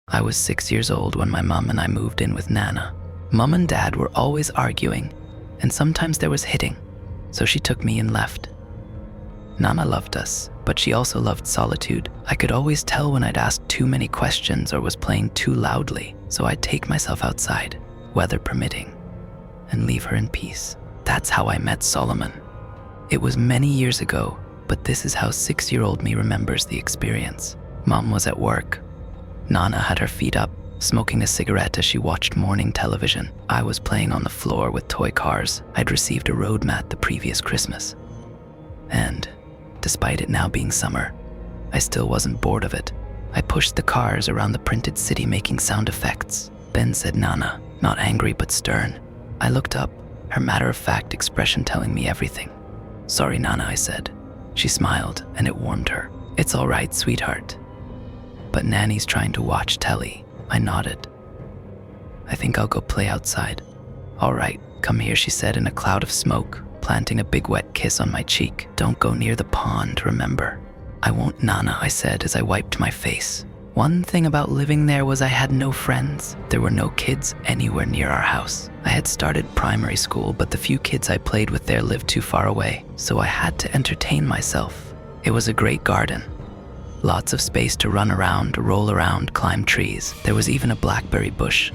I was 6 years old when my mom and I moved in with Nana. Mom and Dad were always arguing, and sometimes there was hitting, so she took me and left. Nana loved us, but she also loved solitude. I could always tell when I'd asked too many questions or was playing too loudly, so I'd take myself outside, weather permitting, and leave her in peace. That's how I met Solomon. It was many years ago, but this is how 6-year-old me remembers the experience. Mom was at work. Nana had her feet up, smoking a cigarette as she watched morning television. I was playing on the floor with toy cars. I'd received a road mat the previous Christmas. And, despite it now being summer, I still wasn't bored of it. I pushed the cars around the printed city making sound effects. Then said Nana, not angry but stern. I looked up, her matter-of-fact expression telling me everything. Sorry, Nana, I said. She smiled, and it warmed her. It's all right, sweetheart. But Nanny's trying to watch telly. I nodded. I think I'll go play outside. All right, come here, she said in a cloud of smoke, planting a big wet kiss on my cheek. Don't go near the pond, remember? I won't, Nana, I said as I wiped my face. One thing about living there was I had no friends. There were no kids anywhere near our house. I had started primary school, but the few kids I played with there lived too far away, so I had to entertain myself. It was a great garden. Lots of space to run around, roll around, climb trees. There was even a blackberry bush.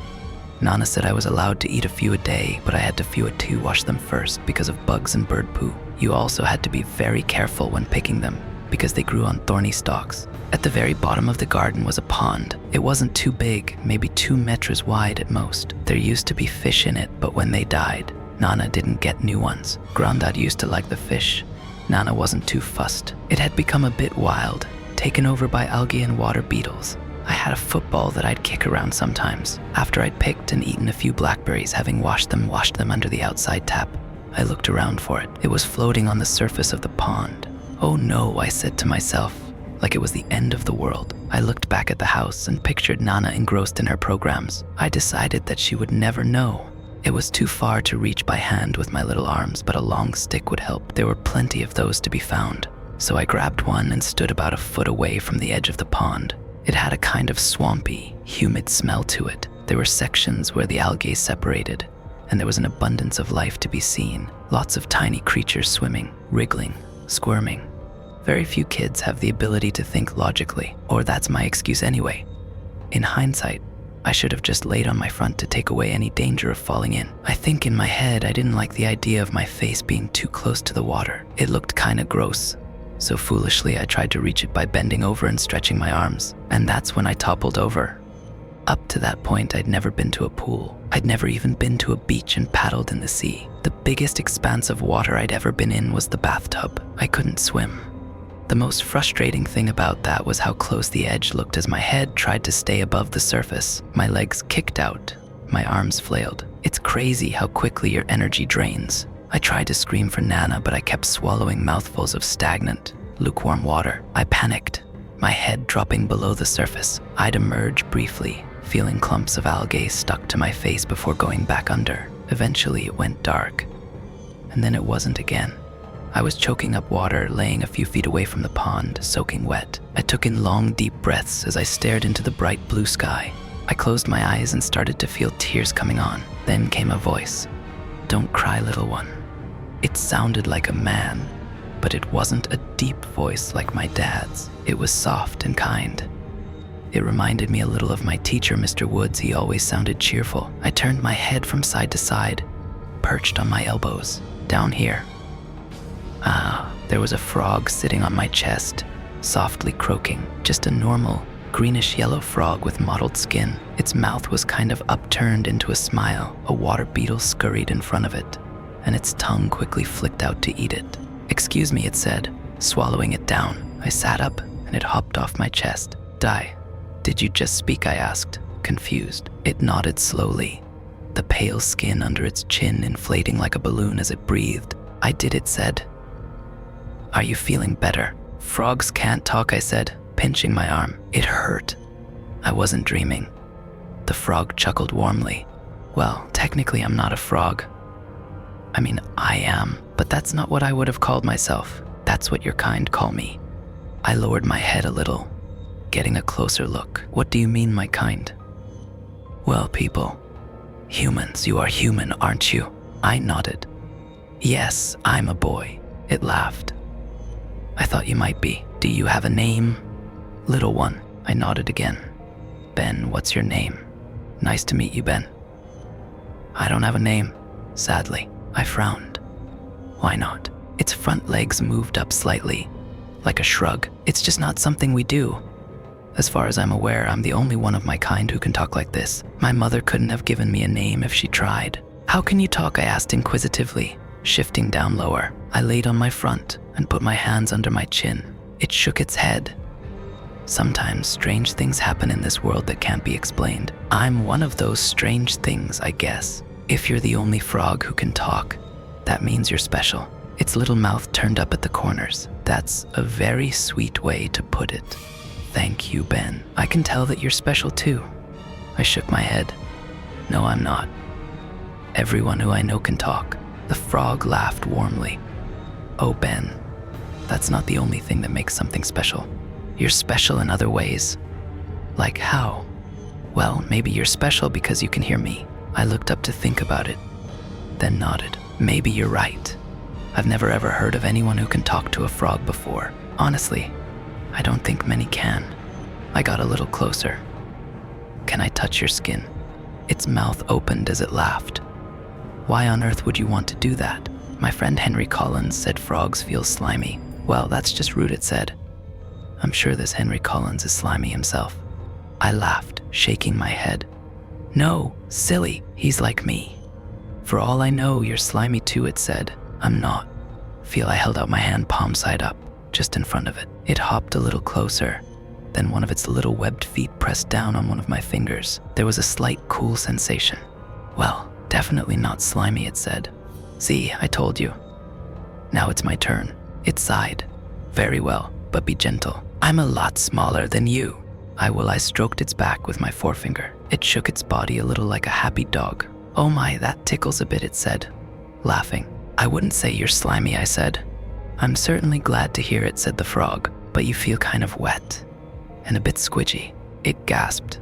Nana said I was allowed to eat a few a day, but I had to wash them first because of bugs and bird poo. You also had to be very careful when picking them because they grew on thorny stalks. At the very bottom of the garden was a pond. It wasn't too big, maybe 2 meters wide at most. There used to be fish in it, but when they died, Nana didn't get new ones. Grandad used to like the fish. Nana wasn't too fussed. It had become a bit wild, taken over by algae and water beetles. I had a football that I'd kick around sometimes. After I'd picked and eaten a few blackberries, having washed them under the outside tap, I looked around for it. It was floating on the surface of the pond. Oh no, I said to myself, like it was the end of the world. I looked back at the house and pictured Nana engrossed in her programs. I decided that she would never know. It was too far to reach by hand with my little arms, but a long stick would help. There were plenty of those to be found. So I grabbed one and stood about a foot away from the edge of the pond. It had a kind of swampy, humid smell to it. There were sections where the algae separated, and there was an abundance of life to be seen. Lots of tiny creatures swimming, wriggling, squirming. Very few kids have the ability to think logically, or that's my excuse anyway. In hindsight, I should have just laid on my front to take away any danger of falling in. I think in my head I didn't like the idea of my face being too close to the water. It looked kinda gross. So foolishly, I tried to reach it by bending over and stretching my arms, and that's when I toppled over. Up to that point, I'd never been to a pool. I'd never even been to a beach and paddled in the sea. The biggest expanse of water I'd ever been in was the bathtub. I couldn't swim. The most frustrating thing about that was how close the edge looked as my head tried to stay above the surface. My legs kicked out, my arms flailed. It's crazy how quickly your energy drains. I tried to scream for Nana, but I kept swallowing mouthfuls of stagnant, lukewarm water. I panicked, my head dropping below the surface. I'd emerge briefly, feeling clumps of algae stuck to my face before going back under. Eventually it went dark, and then it wasn't again. I was choking up water, laying a few feet away from the pond, soaking wet. I took in long, deep breaths as I stared into the bright blue sky. I closed my eyes and started to feel tears coming on. Then came a voice. "Don't cry, little one." It sounded like a man, but it wasn't a deep voice like my dad's. It was soft and kind. It reminded me a little of my teacher, Mr. Woods. He always sounded cheerful. I turned my head from side to side, perched on my elbows. Down here, there was a frog sitting on my chest, softly croaking. Just a normal, greenish-yellow frog with mottled skin. Its mouth was kind of upturned into a smile. A water beetle scurried in front of it, and its tongue quickly flicked out to eat it. "Excuse me," it said, swallowing it down. I sat up, and it hopped off my chest. Did you just speak?" I asked, confused. It nodded slowly, the pale skin under its chin inflating like a balloon as it breathed. "I did," it said. "Are you feeling better?" "Frogs can't talk," I said, pinching my arm. It hurt. I wasn't dreaming. The frog chuckled warmly. "Well, technically I'm not a frog. I mean, I am, but that's not what I would have called myself. That's what your kind call me." I lowered my head a little. getting a closer look. What do you mean, my kind? Well, people. Humans, you are human, aren't you? I nodded. Yes, I'm a boy. It laughed. I thought you might be. Do you have a name? Little one. I nodded again. Ben, what's your name? Nice to meet you, Ben. I don't have a name, sadly. I frowned. Why not? Its front legs moved up slightly, like a shrug. It's just not something we do. As far as I'm aware, I'm the only one of my kind who can talk like this. My mother couldn't have given me a name if she tried. How can you talk? I asked inquisitively, shifting down lower. I laid on my front and put my hands under my chin. It shook its head. Sometimes strange things happen in this world that can't be explained. I'm one of those strange things, I guess. If you're the only frog who can talk, that means you're special. Its little mouth turned up at the corners. That's a very sweet way to put it. Thank you, Ben. I can tell that you're special too. I shook my head. No, I'm not. Everyone who I know can talk. The frog laughed warmly. Oh, Ben, that's not the only thing that makes something special. You're special in other ways. Like how? Well, maybe you're special because you can hear me. I looked up to think about it, then nodded. Maybe you're right. I've never ever heard of anyone who can talk to a frog before. Honestly, I don't think many can. I got a little closer. Can I touch your skin? Its mouth opened as it laughed. Why on earth would you want to do that? My friend Henry Collins said frogs feel slimy. Well, that's just rude, it said. I'm sure this Henry Collins is slimy himself. I laughed, shaking my head. No, silly, he's like me. For all I know, you're slimy too, it said. I'm not. Feel I held out my hand palm side up, just in front of it. It hopped a little closer. Then one of its little webbed feet pressed down on one of my fingers. There was a slight cool sensation. Well, definitely not slimy, it said. See, I told you. Now it's my turn. It sighed. Very well, but be gentle. I'm a lot smaller than you. I stroked its back with my forefinger. It shook its body a little like a happy dog. Oh my, that tickles a bit, it said, laughing. I wouldn't say you're slimy, I said. I'm certainly glad to hear it, said the frog, but you feel kind of wet and a bit squidgy. It gasped.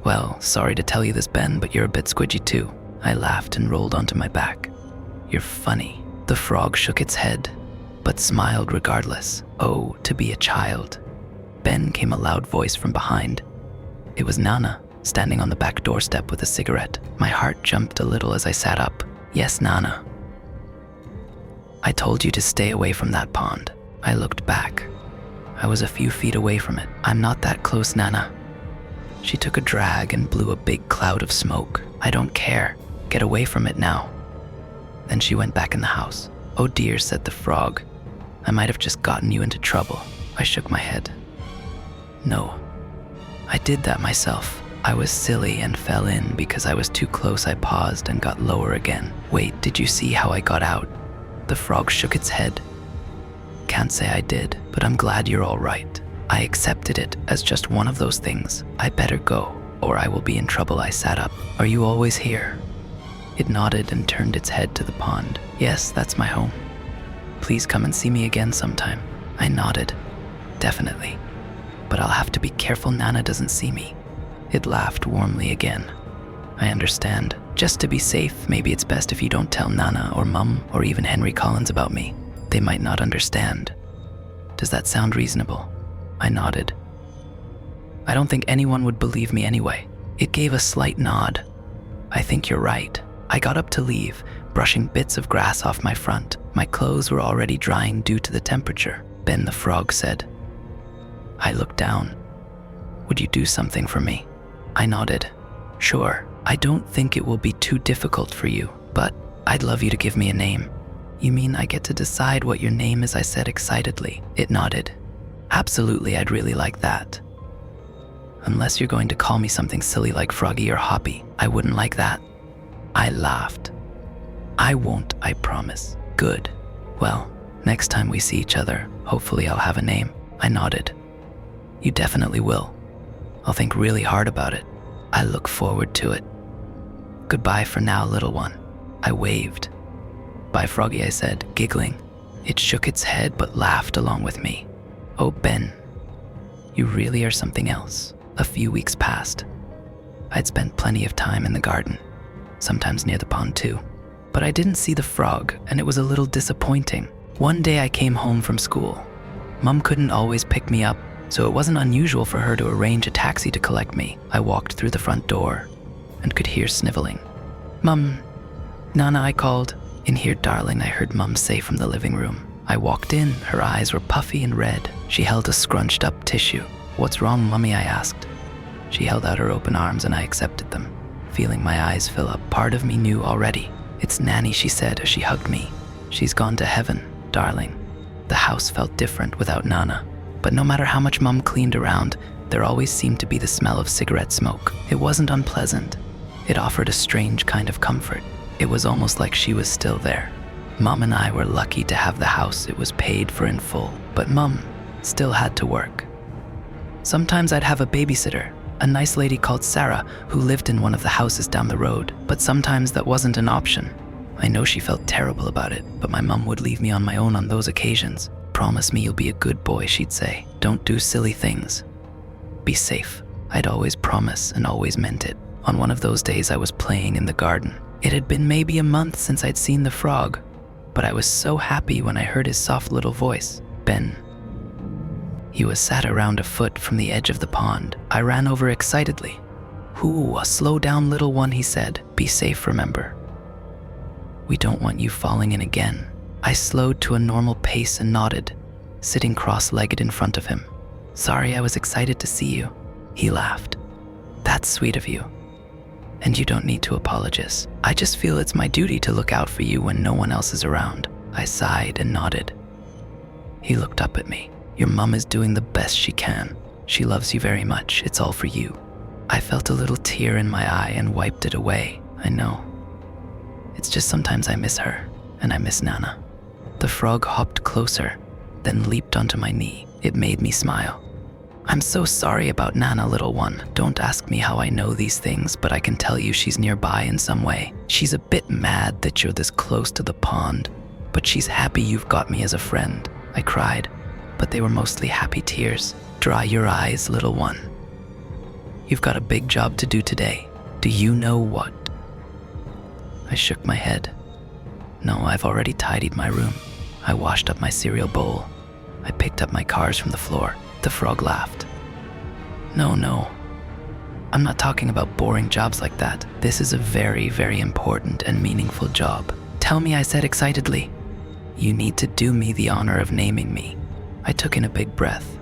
Well, sorry to tell you this, Ben, but you're a bit squidgy too. I laughed and rolled onto my back. You're funny. The frog shook its head, but smiled regardless. Oh, to be a child. Ben, came a loud voice from behind. It was Nana, standing on the back doorstep with a cigarette. My heart jumped a little as I sat up. Yes, Nana. I told you to stay away from that pond. I looked back. I was a few feet away from it. I'm not that close, Nana. She took a drag and blew a big cloud of smoke. I don't care. Get away from it now. Then she went back in the house. Oh dear, said the frog. I might have just gotten you into trouble. I shook my head. No, I did that myself. I was silly and fell in because I was too close. I paused and got lower again. Wait, did you see how I got out? The frog shook its head. Can't say I did, but I'm glad you're all right. I accepted it as just one of those things. I better go, or I will be in trouble. I sat up. Are you always here? It nodded and turned its head to the pond. Yes, that's my home. Please come and see me again sometime. I nodded. Definitely. But I'll have to be careful Nana doesn't see me. It laughed warmly again. I understand. Just to be safe, maybe it's best if you don't tell Nana or Mum or even Henry Collins about me. They might not understand. Does that sound reasonable? I nodded. I don't think anyone would believe me anyway. It gave a slight nod. I think you're right. I got up to leave, brushing bits of grass off my front. My clothes were already drying due to the temperature. Ben the frog said. I looked down. Would you do something for me? I nodded. Sure. I don't think it will be too difficult for you, but I'd love you to give me a name. You mean I get to decide what your name is? I said excitedly. It nodded. Absolutely, I'd really like that. Unless you're going to call me something silly like Froggy or Hoppy, I wouldn't like that. I laughed. I won't, I promise. Good. Well, next time we see each other, hopefully I'll have a name. I nodded. You definitely will. I'll think really hard about it. I look forward to it. Goodbye for now, little one. I waved. Bye, Froggy, I said, giggling. It shook its head but laughed along with me. Oh, Ben. You really are something else. A few weeks passed. I'd spent plenty of time in the garden, sometimes near the pond too. But I didn't see the frog, and it was a little disappointing. One day I came home from school. Mom couldn't always pick me up, so it wasn't unusual for her to arrange a taxi to collect me. I walked through the front door and could hear sniveling. "Mum, Nana," I called. "In here, darling," I heard Mum say from the living room. I walked in. Her eyes were puffy and red. She held a scrunched up tissue. "What's wrong, Mummy?" I asked. She held out her open arms and I accepted them, feeling my eyes fill up. Part of me knew already. "It's Nanny," she said as she hugged me. "She's gone to heaven, darling." The house felt different without Nana. But no matter how much Mum cleaned around, there always seemed to be the smell of cigarette smoke. It wasn't unpleasant. It offered a strange kind of comfort. It was almost like she was still there. Mum and I were lucky to have the house. It was paid for in full, but Mum still had to work. Sometimes I'd have a babysitter, a nice lady called Sarah who lived in one of the houses down the road, but sometimes that wasn't an option. I know she felt terrible about it, but my mum would leave me on my own on those occasions. "Promise me you'll be a good boy," she'd say. "Don't do silly things. Be safe." I'd always promise and always meant it. On one of those days I was playing in the garden. It had been maybe a month since I'd seen the frog, but I was so happy when I heard his soft little voice, "Ben." He was sat around a foot from the edge of the pond. I ran over excitedly. "Ooh, slow down, little one," he said. "Be safe, remember. We don't want you falling in again." I slowed to a normal pace and nodded, sitting cross-legged in front of him. "Sorry, I was excited to see you." He laughed. "That's sweet of you. And you don't need to apologize. I just feel it's my duty to look out for you when no one else is around." I sighed and nodded. He looked up at me. "Your mum is doing the best she can. She loves you very much. It's all for you." I felt a little tear in my eye and wiped it away. I know. It's just sometimes I miss her, and I miss Nana. The frog hopped closer, then leaped onto my knee. It made me smile. "I'm so sorry about Nana, little one. Don't ask me how I know these things, but I can tell you she's nearby in some way. She's a bit mad that you're this close to the pond, but she's happy you've got me as a friend." I cried, but they were mostly happy tears. "Dry your eyes, little one. You've got a big job to do today. Do you know what?" I shook my head. "No, I've already tidied my room. I washed up my cereal bowl. I picked up my cars from the floor." The frog laughed. No. I'm not talking about boring jobs like that. This is a very, very important and meaningful job." "Tell me," I said excitedly. "You need to do me the honor of naming me." I took in a big breath.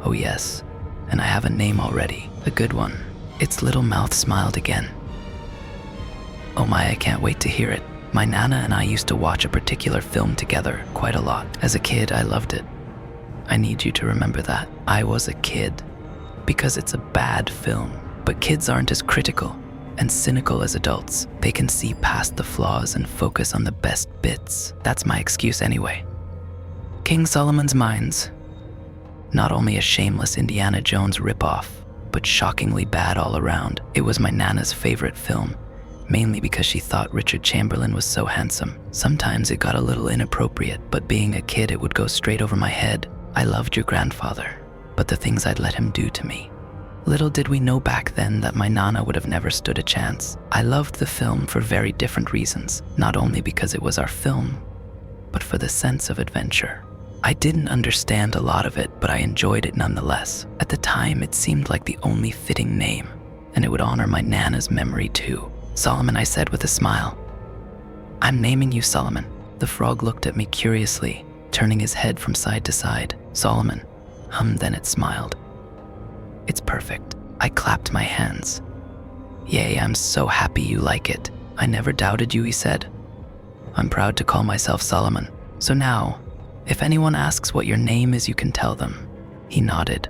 "Oh yes, and I have a name already, a good one." Its little mouth smiled again. "Oh my, I can't wait to hear it. My Nana and I used to watch a particular film together quite a lot. As a kid, I loved it. I need you to remember that. I was a kid. Because it's a bad film. But kids aren't as critical and cynical as adults. They can see past the flaws and focus on the best bits. That's my excuse anyway." King Solomon's Mines. Not only a shameless Indiana Jones ripoff, but shockingly bad all around. It was my Nana's favorite film, mainly because she thought Richard Chamberlain was so handsome. Sometimes it got a little inappropriate, but being a kid, it would go straight over my head. I loved your grandfather, but the things I'd let him do to me. Little did we know back then that my Nana would have never stood a chance. I loved the film for very different reasons, not only because it was our film, but for the sense of adventure. I didn't understand a lot of it, but I enjoyed it nonetheless. At the time, it seemed like the only fitting name, and it would honor my Nana's memory too. "Solomon," I said with a smile. "I'm naming you Solomon." The frog looked at me curiously, turning his head from side to side. "Solomon." Then it smiled. "It's perfect." I clapped my hands. "Yay, I'm so happy you like it. I never doubted you," he said. "I'm proud to call myself Solomon. So now, if anyone asks what your name is, you can tell them." He nodded.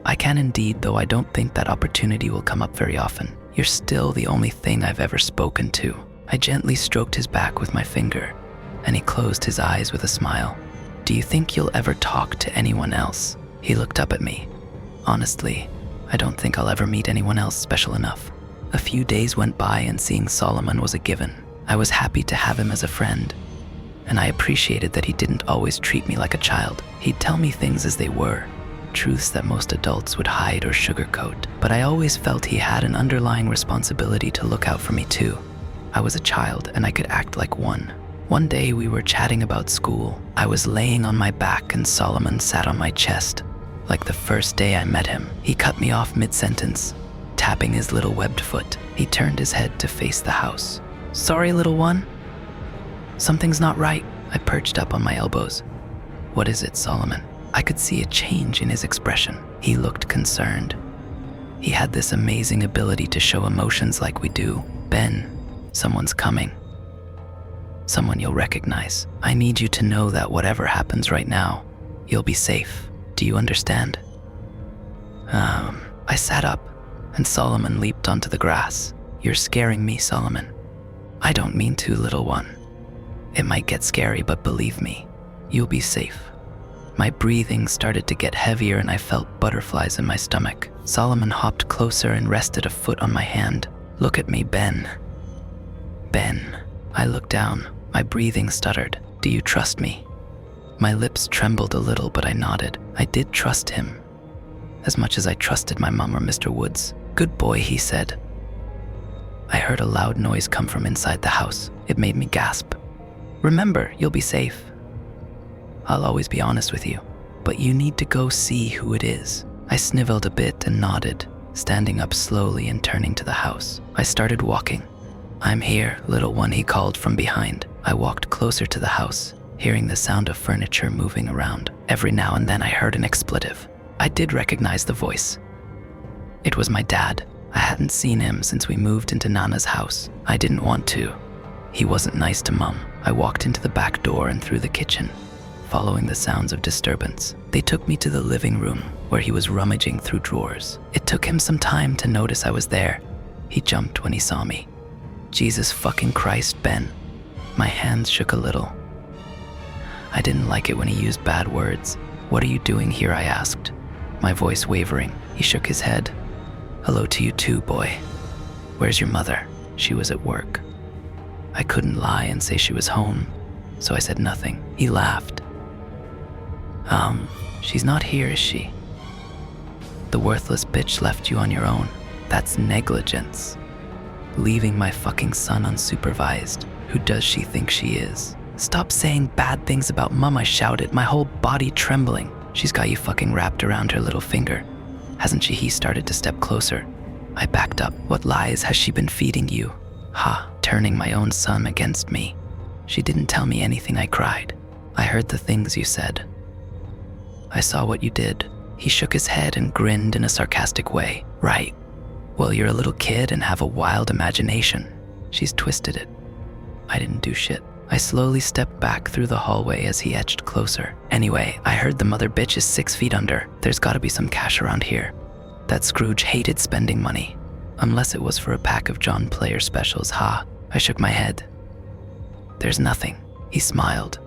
"I can indeed, though I don't think that opportunity will come up very often. You're still the only thing I've ever spoken to." I gently stroked his back with my finger, and he closed his eyes with a smile. "Do you think you'll ever talk to anyone else?" He looked up at me. "Honestly, I don't think I'll ever meet anyone else special enough." A few days went by and seeing Solomon was a given. I was happy to have him as a friend, and I appreciated that he didn't always treat me like a child. He'd tell me things as they were, truths that most adults would hide or sugarcoat, but I always felt he had an underlying responsibility to look out for me too. I was a child and I could act like one. One day we were chatting about school. I was laying on my back and Solomon sat on my chest. Like the first day I met him, he cut me off mid-sentence, tapping his little webbed foot. He turned his head to face the house. "Sorry, little one. Something's not right." I perched up on my elbows. "What is it, Solomon?" I could see a change in his expression. He looked concerned. He had this amazing ability to show emotions like we do. "Ben, someone's coming. Someone you'll recognize. I need you to know that whatever happens right now, you'll be safe. Do you understand?" I sat up, and Solomon leaped onto the grass. "You're scaring me, Solomon." "I don't mean to, little one. It might get scary, but believe me, you'll be safe." My breathing started to get heavier and I felt butterflies in my stomach. Solomon hopped closer and rested a foot on my hand. "Look at me, Ben." "Ben." I looked down. My breathing stuttered. "Do you trust me?" My lips trembled a little, but I nodded. I did trust him, as much as I trusted my mom or Mr. Woods. "Good boy," he said. I heard a loud noise come from inside the house. It made me gasp. "Remember, you'll be safe. I'll always be honest with you, but you need to go see who it is." I sniveled a bit and nodded, standing up slowly and turning to the house. I started walking. "I'm here, little one," he called from behind. I walked closer to the house, hearing the sound of furniture moving around. Every now and then I heard an expletive. I did recognize the voice. It was my dad. I hadn't seen him since we moved into Nana's house. I didn't want to. He wasn't nice to Mum. I walked into the back door and through the kitchen, following the sounds of disturbance. They took me to the living room, where he was rummaging through drawers. It took him some time to notice I was there. He jumped when he saw me. "Jesus fucking Christ, Ben." My hands shook a little. I didn't like it when he used bad words. "What are you doing here?" I asked, my voice wavering. He shook his head. "Hello to you too, boy. Where's your mother?" "She was at work." I couldn't lie and say she was home, so I said nothing. He laughed. She's not here, is she? The worthless bitch left you on your own. That's negligence. Leaving my fucking son unsupervised. Who does she think she is?" "Stop saying bad things about Mum," I shouted, my whole body trembling. "She's got you fucking wrapped around her little finger, hasn't she?" He started to step closer. I backed up. "What lies has she been feeding you?" "Ha, turning my own son against me." "She didn't tell me anything," I cried. "I heard the things you said. I saw what you did." He shook his head and grinned in a sarcastic way. "Right. Well, you're a little kid and have a wild imagination. She's twisted it. I didn't do shit." I slowly stepped back through the hallway as he edged closer. "Anyway, I heard the mother bitch is 6 feet under. There's gotta be some cash around here. That Scrooge hated spending money. Unless it was for a pack of John Player specials, ha." I shook my head. "There's nothing." He smiled.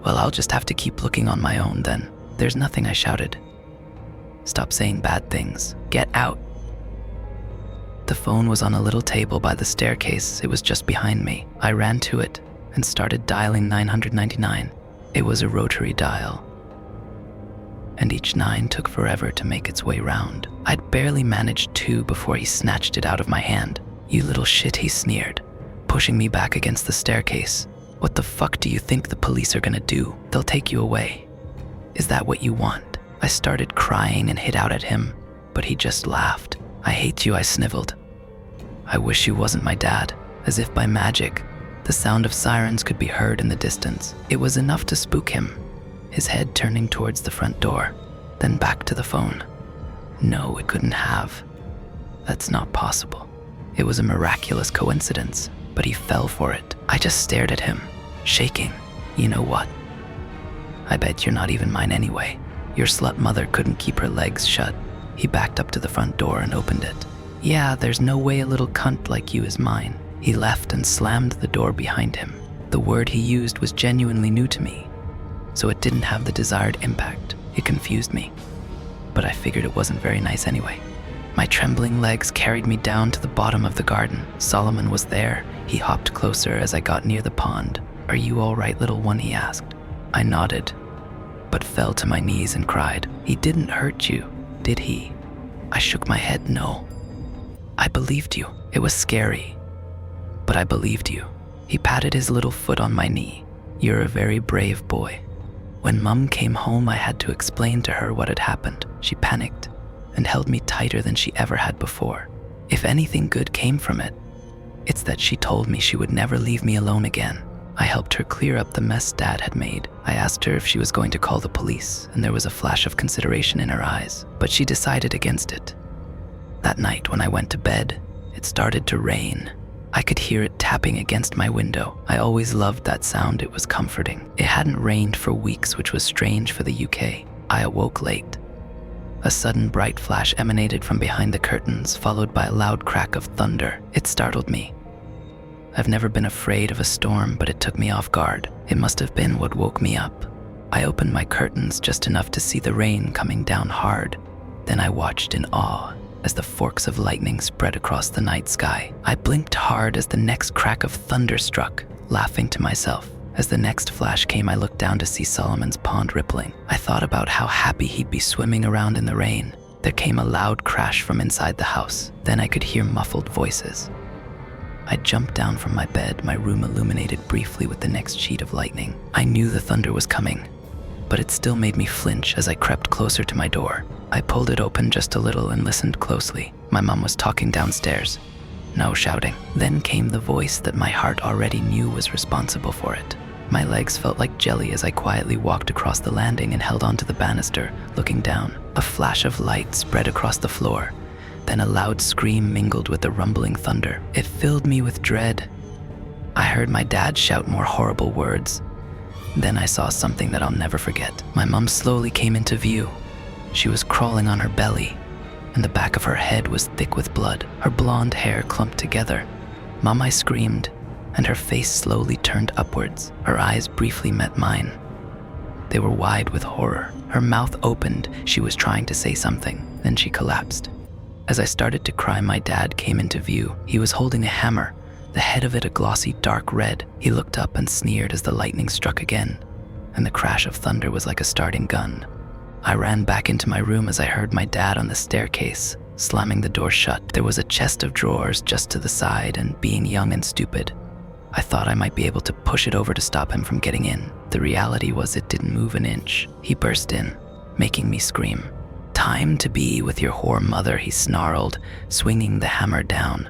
"Well, I'll just have to keep looking on my own then." "There's nothing," I shouted. "Stop saying bad things. Get out." The phone was on a little table by the staircase. It was just behind me. I ran to it and started dialing 999. It was a rotary dial, and each 9 took forever to make its way round. I'd barely managed 2 before he snatched it out of my hand. "You little shit," he sneered, pushing me back against the staircase. "What the fuck do you think the police are gonna do? They'll take you away. Is that what you want?" I started crying and hit out at him, but he just laughed. "I hate you," I sniveled. "I wish you wasn't my dad." As if by magic, the sound of sirens could be heard in the distance. It was enough to spook him, his head turning towards the front door, then back to the phone. No, it couldn't have. That's not possible. It was a miraculous coincidence, but he fell for it. I just stared at him, shaking. "You know what? I bet you're not even mine anyway. Your slut mother couldn't keep her legs shut." He backed up to the front door and opened it. "Yeah, there's no way a little cunt like you is mine." He left and slammed the door behind him. The word he used was genuinely new to me, so it didn't have the desired impact. It confused me, but I figured it wasn't very nice anyway. My trembling legs carried me down to the bottom of the garden. Solomon was there. He hopped closer as I got near the pond. "Are you all right, little one?" he asked. I nodded. but fell to my knees and cried, "He didn't hurt you, did he?" I shook my head no. "I believed you. It was scary, but I believed you." He patted his little foot on my knee. "You're a very brave boy." When Mum came home, I had to explain to her what had happened. She panicked and held me tighter than she ever had before. If anything good came from it, it's that she told me she would never leave me alone again. I helped her clear up the mess Dad had made. I asked her if she was going to call the police, and there was a flash of consideration in her eyes, but she decided against it. That night when I went to bed, it started to rain. I could hear it tapping against my window. I always loved that sound. It was comforting. It hadn't rained for weeks, which was strange for the UK. I awoke late. A sudden bright flash emanated from behind the curtains, followed by a loud crack of thunder. It startled me. I've never been afraid of a storm, but it took me off guard. It must have been what woke me up. I opened my curtains just enough to see the rain coming down hard. Then I watched in awe as the forks of lightning spread across the night sky. I blinked hard as the next crack of thunder struck, laughing to myself. As the next flash came, I looked down to see Solomon's pond rippling. I thought about how happy he'd be swimming around in the rain. There came a loud crash from inside the house. Then I could hear muffled voices. I jumped down from my bed, my room illuminated briefly with the next sheet of lightning. I knew the thunder was coming, but it still made me flinch as I crept closer to my door. I pulled it open just a little and listened closely. My mom was talking downstairs. No shouting. Then came the voice that my heart already knew was responsible for it. My legs felt like jelly as I quietly walked across the landing and held onto the banister, looking down. A flash of light spread across the floor. Then a loud scream mingled with the rumbling thunder. It filled me with dread. I heard my dad shout more horrible words. Then I saw something that I'll never forget. My mom slowly came into view. She was crawling on her belly, and the back of her head was thick with blood. Her blonde hair clumped together. "Mom," I screamed, and her face slowly turned upwards. Her eyes briefly met mine. They were wide with horror. Her mouth opened. She was trying to say something, then she collapsed. As I started to cry, my dad came into view. He was holding a hammer, the head of it a glossy dark red. He looked up and sneered as the lightning struck again, and the crash of thunder was like a starting gun. I ran back into my room as I heard my dad on the staircase, slamming the door shut. There was a chest of drawers just to the side, and being young and stupid, I thought I might be able to push it over to stop him from getting in. The reality was it didn't move an inch. He burst in, making me scream. "Time to be with your whore mother," he snarled, swinging the hammer down.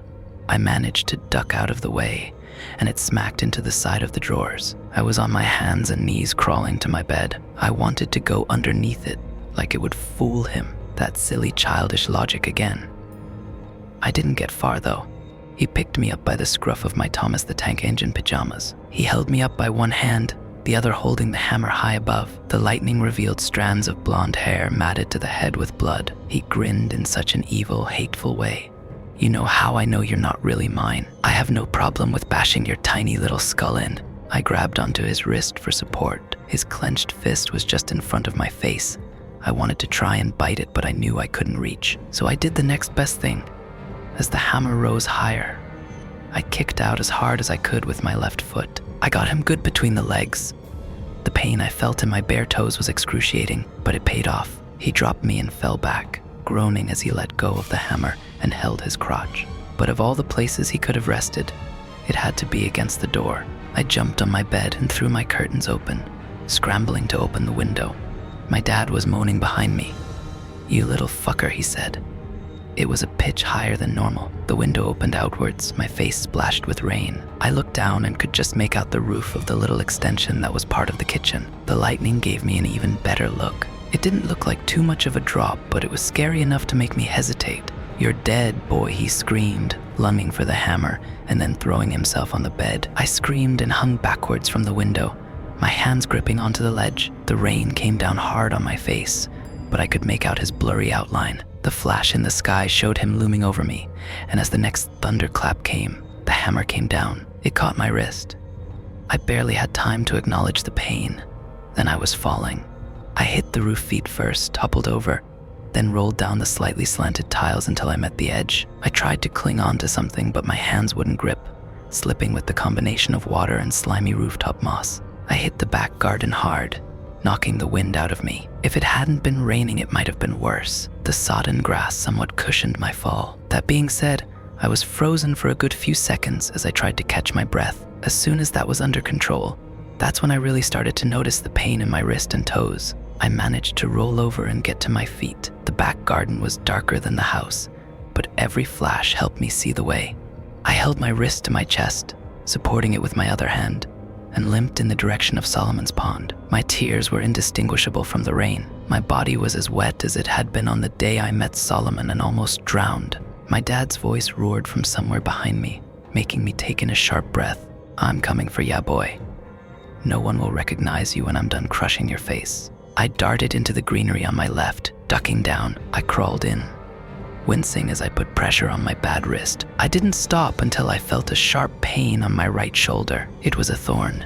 I managed to duck out of the way, and it smacked into the side of the drawers. I was on my hands and knees crawling to my bed. I wanted to go underneath it, like it would fool him. That silly childish logic again. I didn't get far though. He picked me up by the scruff of my Thomas the Tank Engine pajamas. He held me up by one hand, the other holding the hammer high above. The lightning revealed strands of blonde hair matted to the head with blood. He grinned in such an evil, hateful way. "You know how I know you're not really mine? I have no problem with bashing your tiny little skull in." I grabbed onto his wrist for support. His clenched fist was just in front of my face. I wanted to try and bite it, but I knew I couldn't reach. So I did the next best thing. As the hammer rose higher, I kicked out as hard as I could with my left foot. I got him good between the legs. The pain I felt in my bare toes was excruciating, but it paid off. He dropped me and fell back, groaning as he let go of the hammer and held his crotch. But of all the places he could have rested, it had to be against the door. I jumped on my bed and threw my curtains open, scrambling to open the window. My dad was moaning behind me. "You little fucker," he said. It was a pitch higher than normal. The window opened outwards, my face splashed with rain. I looked down and could just make out the roof of the little extension that was part of the kitchen. The lightning gave me an even better look. It didn't look like too much of a drop, but it was scary enough to make me hesitate. "You're dead, boy," he screamed, lunging for the hammer and then throwing himself on the bed. I screamed and hung backwards from the window, my hands gripping onto the ledge. The rain came down hard on my face, but I could make out his blurry outline. The flash in the sky showed him looming over me, and as the next thunderclap came, the hammer came down. It caught my wrist. I barely had time to acknowledge the pain. Then I was falling. I hit the roof feet first, toppled over, then rolled down the slightly slanted tiles until I met the edge. I tried to cling on to something, but my hands wouldn't grip, slipping with the combination of water and slimy rooftop moss. I hit the back garden hard, knocking the wind out of me. If it hadn't been raining, it might have been worse. The sodden grass somewhat cushioned my fall. That being said, I was frozen for a good few seconds as I tried to catch my breath. As soon as that was under control, that's when I really started to notice the pain in my wrist and toes. I managed to roll over and get to my feet. The back garden was darker than the house, but every flash helped me see the way. I held my wrist to my chest, supporting it with my other hand, and limped in the direction of Solomon's pond. My tears were indistinguishable from the rain. My body was as wet as it had been on the day I met Solomon and almost drowned. My dad's voice roared from somewhere behind me, making me take in a sharp breath. "I'm coming for ya, boy. No one will recognize you when I'm done crushing your face." I darted into the greenery on my left. Ducking down, I crawled in, wincing as I put pressure on my bad wrist. I didn't stop until I felt a sharp pain on my right shoulder. It was a thorn.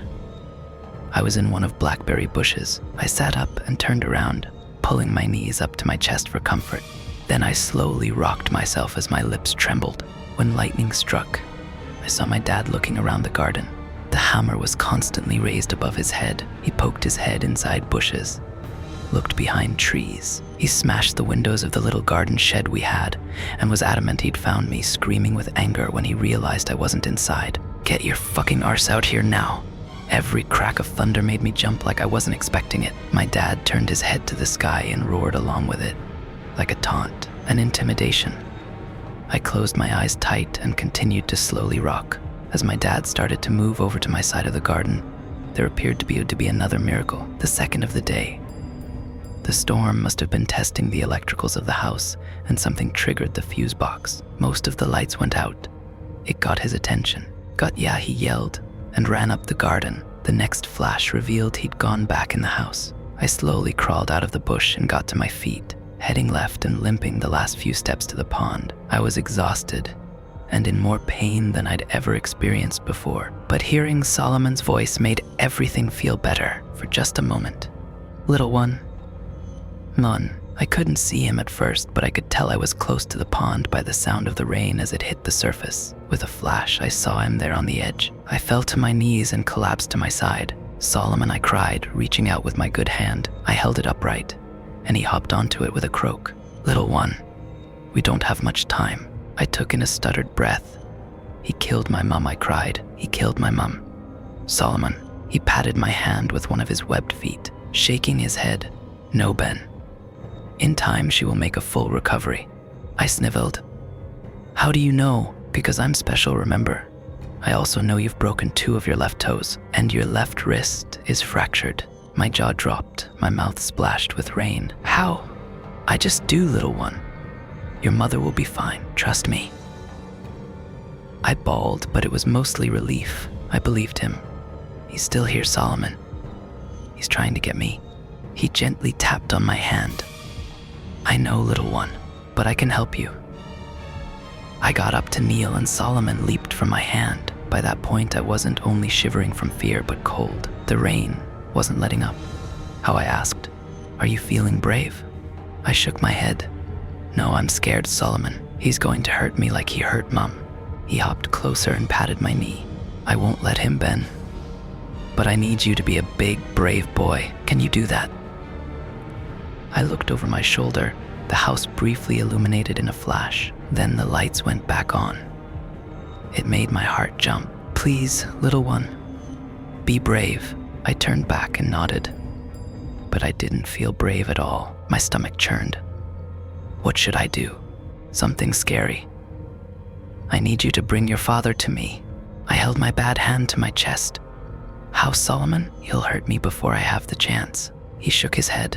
I was in one of blackberry bushes. I sat up and turned around, pulling my knees up to my chest for comfort. Then I slowly rocked myself as my lips trembled. When lightning struck, I saw my dad looking around the garden. The hammer was constantly raised above his head. He poked his head inside bushes, looked behind trees. He smashed the windows of the little garden shed we had and was adamant he'd found me, screaming with anger when he realized I wasn't inside. "Get your fucking arse out here now." Every crack of thunder made me jump like I wasn't expecting it. My dad turned his head to the sky and roared along with it, like a taunt, an intimidation. I closed my eyes tight and continued to slowly rock. As my dad started to move over to my side of the garden, there appeared to be another miracle, the second of the day. The storm must have been testing the electricals of the house, and something triggered the fuse box. Most of the lights went out. It got his attention. "Yeah," he yelled, and ran up the garden. The next flash revealed he'd gone back in the house. I slowly crawled out of the bush and got to my feet, heading left and limping the last few steps to the pond. I was exhausted and in more pain than I'd ever experienced before. But hearing Solomon's voice made everything feel better for just a moment. "Little one." None. I couldn't see him at first, but I could tell I was close to the pond by the sound of the rain as it hit the surface. With a flash, I saw him there on the edge. I fell to my knees and collapsed to my side. "Solomon," I cried, reaching out with my good hand. I held it upright, and he hopped onto it with a croak. "Little one, we don't have much time." I took in a stuttered breath. "He killed my mum," I cried. "He killed my mum." "Solomon." He patted my hand with one of his webbed feet, shaking his head. "No, Ben. In time, she will make a full recovery." I sniveled. "How do you know?" "Because I'm special, remember. I also know you've broken 2 of your left toes, and your left wrist is fractured." My jaw dropped, my mouth splashed with rain. "How?" "I just do, little one. Your mother will be fine, trust me." I bawled, but it was mostly relief. I believed him. "He's still here, Solomon. He's trying to get me." He gently tapped on my hand. "I know, little one, but I can help you." I got up to kneel and Solomon leaped from my hand. By that point, I wasn't only shivering from fear, but cold. The rain wasn't letting up. How, I asked, "Are you feeling brave?" I shook my head. "No, I'm scared, Solomon. He's going to hurt me like he hurt Mum." He hopped closer and patted my knee. "I won't let him, Ben. But I need you to be a big, brave boy. Can you do that?" I looked over my shoulder. The house briefly illuminated in a flash. Then the lights went back on. It made my heart jump. "Please, little one, be brave." I turned back and nodded. But I didn't feel brave at all. My stomach churned. What should I do? Something scary. "I need you to bring your father to me." I held my bad hand to my chest. "How, Solomon? He'll hurt me before I have the chance." He shook his head.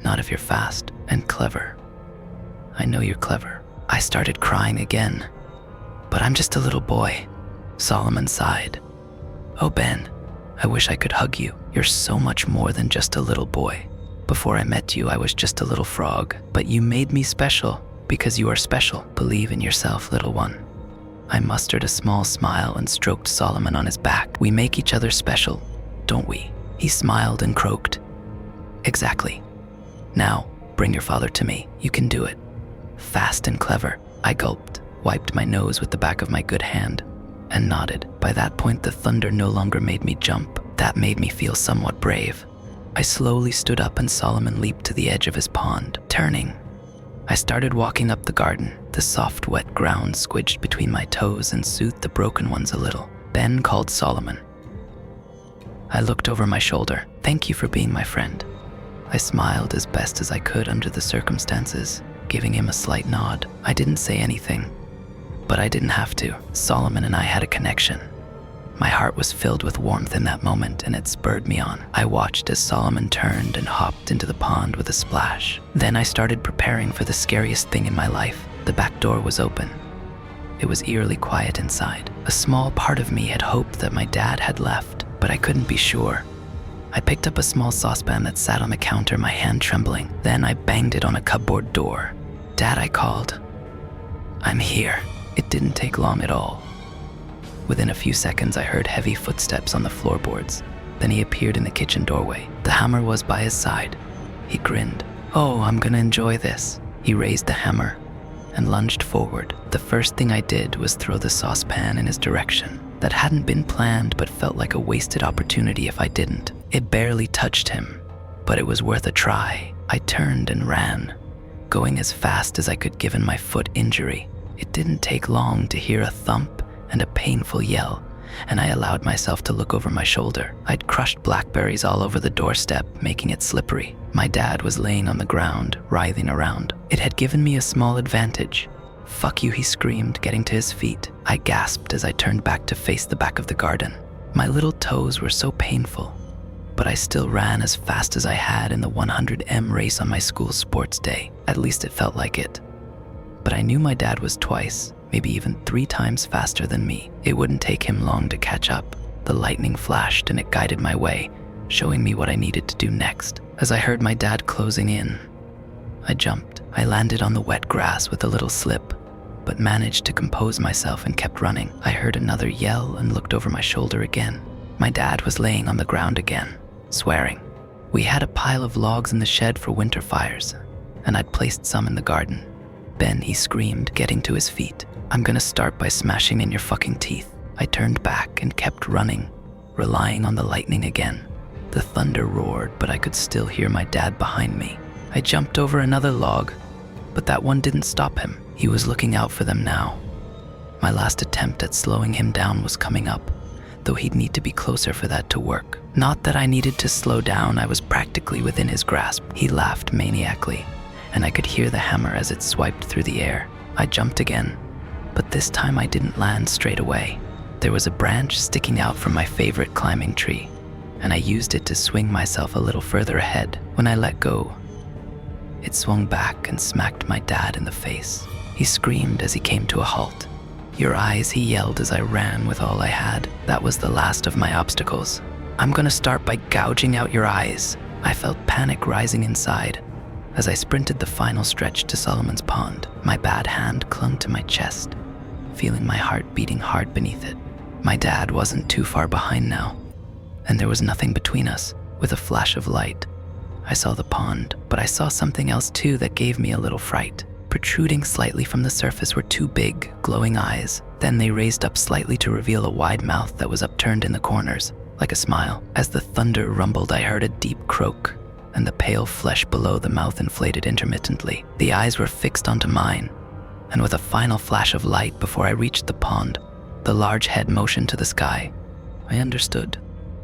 "Not if you're fast and clever." "I know you're clever." I started crying again. "But I'm just a little boy." Solomon sighed. "Oh, Ben, I wish I could hug you. You're so much more than just a little boy. Before I met you, I was just a little frog, but you made me special because you are special. Believe in yourself, little one." I mustered a small smile and stroked Solomon on his back. "We make each other special, don't we?" He smiled and croaked. "Exactly. Now, bring your father to me. You can do it." "Fast and clever." I gulped, wiped my nose with the back of my good hand, and nodded. By that point, the thunder no longer made me jump. That made me feel somewhat brave. I slowly stood up and Solomon leaped to the edge of his pond. Turning, I started walking up the garden. The soft, wet ground squidged between my toes and soothed the broken ones a little. Ben called Solomon. I looked over my shoulder. Thank you for being my friend. I smiled as best as I could under the circumstances, giving him a slight nod. I didn't say anything, but I didn't have to. Solomon and I had a connection. My heart was filled with warmth in that moment, and it spurred me on. I watched as Solomon turned and hopped into the pond with a splash. Then I started preparing for the scariest thing in my life. The back door was open. It was eerily quiet inside. A small part of me had hoped that my dad had left, but I couldn't be sure. I picked up a small saucepan that sat on the counter, my hand trembling. Then I banged it on a cupboard door. Dad, I called. I'm here. It didn't take long at all. Within a few seconds, I heard heavy footsteps on the floorboards. Then he appeared in the kitchen doorway. The hammer was by his side. He grinned. Oh, I'm gonna enjoy this. He raised the hammer and lunged forward. The first thing I did was throw the saucepan in his direction. That hadn't been planned, but felt like a wasted opportunity if I didn't. It barely touched him, but it was worth a try. I turned and ran, going as fast as I could given my foot injury. It didn't take long to hear a thump and a painful yell, and I allowed myself to look over my shoulder. I'd crushed blackberries all over the doorstep, making it slippery. My dad was laying on the ground, writhing around. It had given me a small advantage. Fuck you, he screamed, getting to his feet. I gasped as I turned back to face the back of the garden. My little toes were so painful, but I still ran as fast as I had in the 100m race on my school sports day. At least it felt like it. But I knew my dad was twice, maybe even 3 times faster than me. It wouldn't take him long to catch up. The lightning flashed and it guided my way, showing me what I needed to do next. As I heard my dad closing in, I jumped. I landed on the wet grass with a little slip, but managed to compose myself and kept running. I heard another yell and looked over my shoulder again. My dad was laying on the ground again, swearing. We had a pile of logs in the shed for winter fires, and I'd placed some in the garden. Ben, he screamed, getting to his feet. I'm gonna start by smashing in your fucking teeth. I turned back and kept running, relying on the lightning again. The thunder roared, but I could still hear my dad behind me. I jumped over another log, but that one didn't stop him. He was looking out for them now. My last attempt at slowing him down was coming up, though he'd need to be closer for that to work. Not that I needed to slow down, I was practically within his grasp. He laughed maniacally, and I could hear the hammer as it swiped through the air. I jumped again, but this time I didn't land straight away. There was a branch sticking out from my favorite climbing tree, and I used it to swing myself a little further ahead. When I let go, it swung back and smacked my dad in the face. He screamed as he came to a halt. Your eyes, he yelled as I ran with all I had. That was the last of my obstacles. I'm gonna start by gouging out your eyes. I felt panic rising inside as I sprinted the final stretch to Solomon's pond. My bad hand clung to my chest, feeling my heart beating hard beneath it. My dad wasn't too far behind now, and there was nothing between us. With a flash of light, I saw the pond, but I saw something else too that gave me a little fright. Protruding slightly from the surface were 2 big, glowing eyes. Then they raised up slightly to reveal a wide mouth that was upturned in the corners, like a smile. As the thunder rumbled, I heard a deep croak, and the pale flesh below the mouth inflated intermittently. The eyes were fixed onto mine, and with a final flash of light before I reached the pond, the large head motioned to the sky. I understood.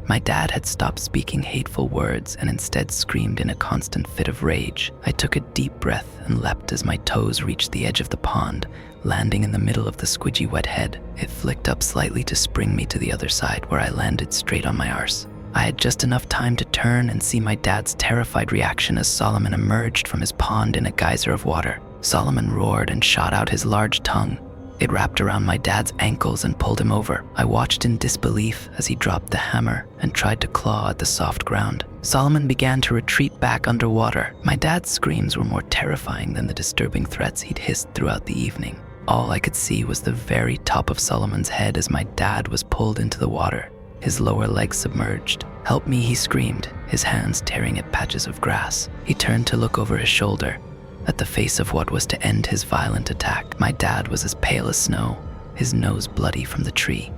My dad had stopped speaking hateful words and instead screamed in a constant fit of rage. I took a deep breath and leapt as my toes reached the edge of the pond, landing in the middle of the squidgy wet head. It flicked up slightly to spring me to the other side, where I landed straight on my arse. I had just enough time to turn and see my dad's terrified reaction as Solomon emerged from his pond in a geyser of water. Solomon roared and shot out his large tongue. It wrapped around my dad's ankles and pulled him over. I watched in disbelief as he dropped the hammer and tried to claw at the soft ground. Solomon began to retreat back underwater. My dad's screams were more terrifying than the disturbing threats he'd hissed throughout the evening. All I could see was the very top of Solomon's head as my dad was pulled into the water, his lower legs submerged. Help me, he screamed, his hands tearing at patches of grass. He turned to look over his shoulder, at the face of what was to end his violent attack. My dad was as pale as snow, his nose bloody from the tree.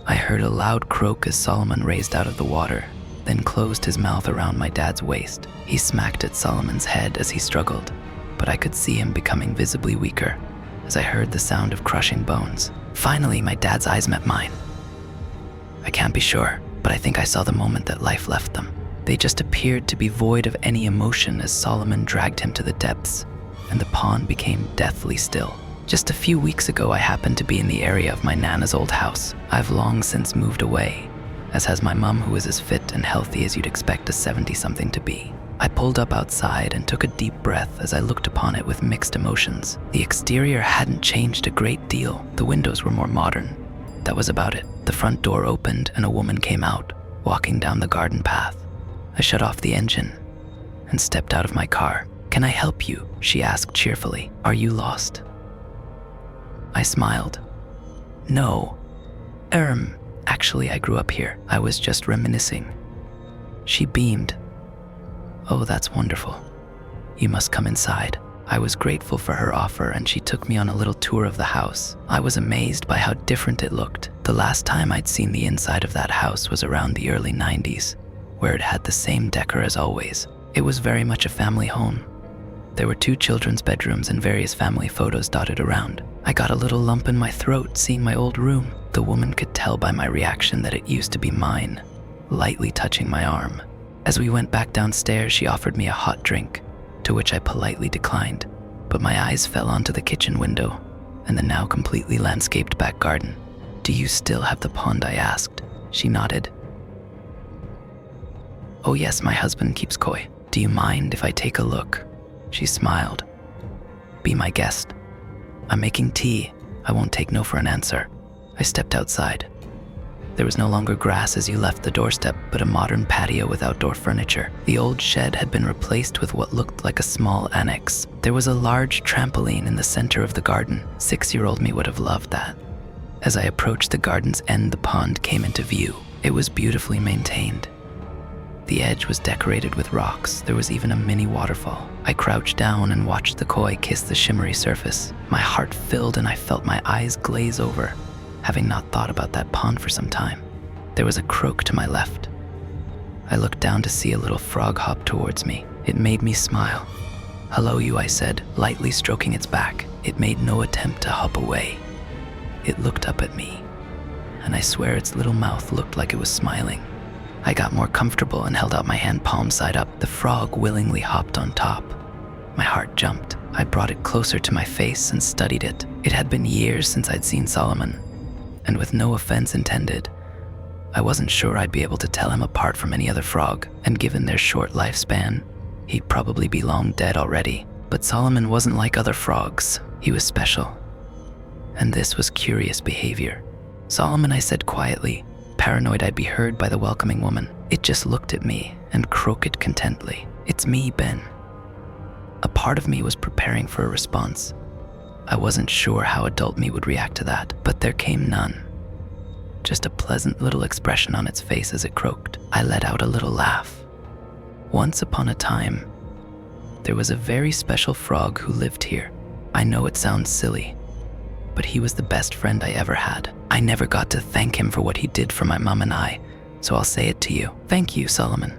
I heard a loud croak as Solomon raised out of the water, then closed his mouth around my dad's waist. He smacked at Solomon's head as he struggled, but I could see him becoming visibly weaker as I heard the sound of crushing bones. Finally, my dad's eyes met mine. I can't be sure, but I think I saw the moment that life left them. They just appeared to be void of any emotion as Solomon dragged him to the depths, and the pond became deathly still. Just a few weeks ago, I happened to be in the area of my Nana's old house. I've long since moved away, as has my mum, who is as fit and healthy as you'd expect a 70-something to be. I pulled up outside and took a deep breath as I looked upon it with mixed emotions. The exterior hadn't changed a great deal. The windows were more modern. That was about it. The front door opened and a woman came out, walking down the garden path. I shut off the engine and stepped out of my car. "Can I help you?" she asked cheerfully. "Are you lost?" I smiled. "No. Actually, I grew up here. I was just reminiscing." She beamed. "Oh, that's wonderful. You must come inside." I was grateful for her offer, and she took me on a little tour of the house. I was amazed by how different it looked. The last time I'd seen the inside of that house was around the early 90s, where it had the same decor as always. It was very much a family home. There were 2 children's bedrooms and various family photos dotted around. I got a little lump in my throat seeing my old room. The woman could tell by my reaction that it used to be mine, lightly touching my arm. As we went back downstairs, she offered me a hot drink, to which I politely declined, but my eyes fell onto the kitchen window and the now completely landscaped back garden. "Do you still have the pond?" I asked. She nodded. "Oh yes, my husband keeps koi. Do you mind if I take a look?" She smiled. "Be my guest. I'm making tea. I won't take no for an answer." I stepped outside. There was no longer grass as you left the doorstep, but a modern patio with outdoor furniture. The old shed had been replaced with what looked like a small annex. There was a large trampoline in the center of the garden. 6-year-old me would have loved that. As I approached the garden's end, the pond came into view. It was beautifully maintained. The edge was decorated with rocks. There was even a mini waterfall. I crouched down and watched the koi kiss the shimmery surface. My heart filled and I felt my eyes glaze over, having not thought about that pond for some time. There was a croak to my left. I looked down to see a little frog hop towards me. It made me smile. "Hello, you," I said, lightly stroking its back. It made no attempt to hop away. It looked up at me, and I swear its little mouth looked like it was smiling. I got more comfortable and held out my hand palm side up. The frog willingly hopped on top. My heart jumped. I brought it closer to my face and studied it. It had been years since I'd seen Solomon, and with no offense intended, I wasn't sure I'd be able to tell him apart from any other frog, and given their short lifespan, he'd probably be long dead already. But Solomon wasn't like other frogs. He was special, and this was curious behavior. "Solomon," I said quietly, paranoid I'd be heard by the welcoming woman. It just looked at me and croaked contentedly. "It's me, Ben." A part of me was preparing for a response. I wasn't sure how adult me would react to that, but there came none. Just a pleasant little expression on its face as it croaked. I let out a little laugh. Once upon a time, there was a very special frog who lived here. I know it sounds silly, but he was the best friend I ever had. I never got to thank him for what he did for my mom and I, so I'll say it to you. Thank you, Solomon.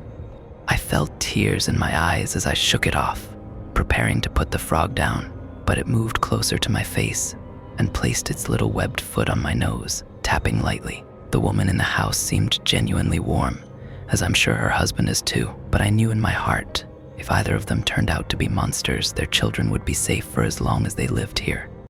I felt tears in my eyes as I shook it off, preparing to put the frog down, but it moved closer to my face and placed its little webbed foot on my nose, tapping lightly. The woman in the house seemed genuinely warm, as I'm sure her husband is too, but I knew in my heart, if either of them turned out to be monsters, their children would be safe for as long as they lived here.